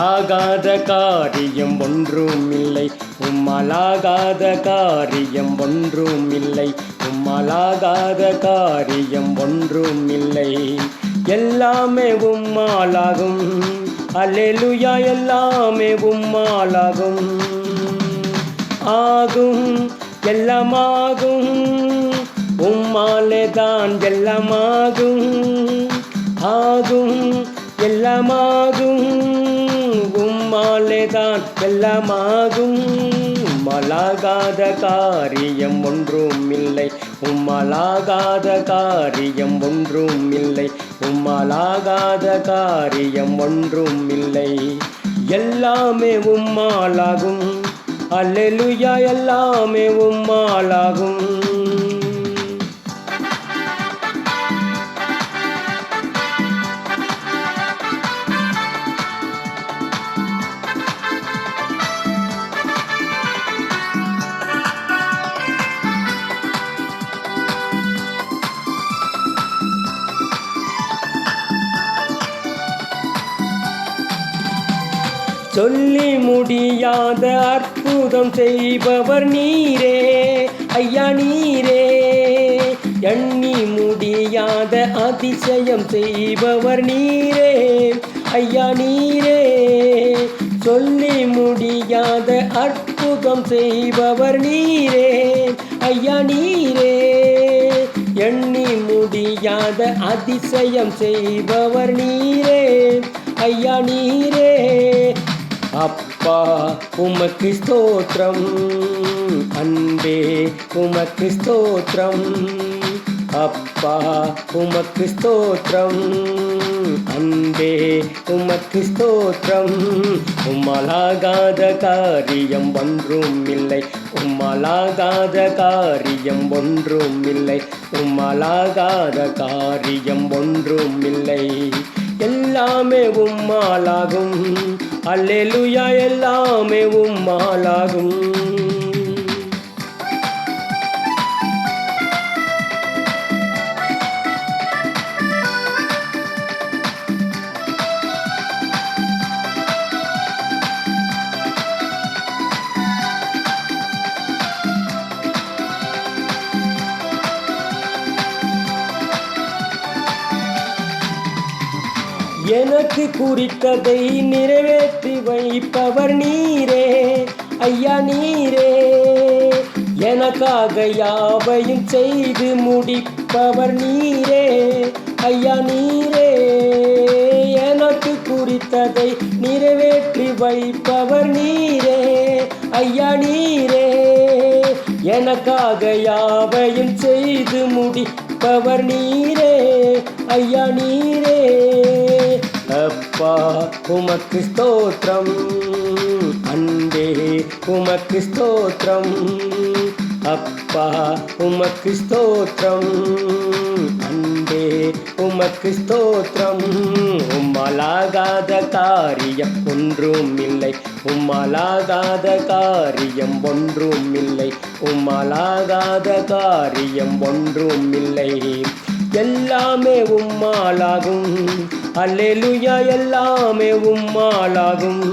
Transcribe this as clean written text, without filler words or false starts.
உம்மாலாகாத காரியம் ஒன்றும் இல்லை, உம்மாலாகாத காரியம் ஒன்றும் இல்லை, உம்மாலாகாத காரியம் ஒன்றும் இல்லை. எல்லாமே உம்மாலாகும், அல்லேலூயா, எல்லாமே உம்மாலாகும். ஆகும், எல்லாமாகும், உம்மாலே தான் எல்லாமாகும். ஆகும், எல்லாமாகும், உம்மாலே தான் எல்லாமாகும். உம்மாலாகாத காரியம் ஒன்றும் இல்லை, உம்மாலாகாத காரியம் ஒன்றும் இல்லை, உம்மாலாகாத காரியம் ஒன்றும் இல்லை. எல்லாமே உம்மாலாகும், அல்லேலூயா, எல்லாமே உம்மாலாகும். சொல்லி முடியாத அற்புதம் செய்பவர் நீரே ஐயா, நீரே. எண்ணி முடியாத அதிசயம் செய்பவர் நீரே ஐயா, நீரே. சொல்லி முடியாத அற்புதம் செய்பவர் நீரே ஐயா, நீரே. எண்ணி முடியாத அதிசயம் செய்பவர் நீரே ஐயா, நீரே. அப்பா உமக்கு ஸ்தோத்திரம், அன்பே உமக்கு ஸ்தோத்திரம். அப்பா உமக்கு ஸ்தோத்திரம், அன்பே உமக்கு ஸ்தோத்திரம். உம்மாலாகாத காரியம் ஒன்றும் இல்லை, உம்மாலாகாத காரியம் ஒன்றும் இல்லை, உம்மாலாகாத காரியம் ஒன்றும் இல்லை. எல்லாமே உம்மாலாகும், அல்லேலூயா, எல்லாமே உம்மாலாகும். எனக்கு குறித்ததை நிறைவேற்றி வைப்பவர் நீரே ஐயா, நீரே. எனக்காக யாவையும் செய்து முடிப்பவர் நீரே ஐயா, நீரே. எனக்கு குறித்ததை நிறைவேற்றி வைப்பவர் நீரே ஐயா, நீரே. எனக்காக யாவையும் செய்து முடிப்பவர் நீரே ஐயா, நீரே. அப்பா உமக்கு ஸ்தோத்திரம், அன்பே உமக்கு ஸ்தோத்திரம். அப்பா உமக்கு ஸ்தோத்திரம், அன்பே உமக்கு ஸ்தோத்திரம். உம்மாலாகாத காரியம் ஒன்றும் இல்லை, உம்மாலாகாத காரியம் ஒன்றும் இல்லை, உம்மாலாகாத காரியம் ஒன்றும் இல்லை. எல்லாமே உம்மாலாகும், அல்லேலூயா, எல்லாமே உம்மாலாகும்.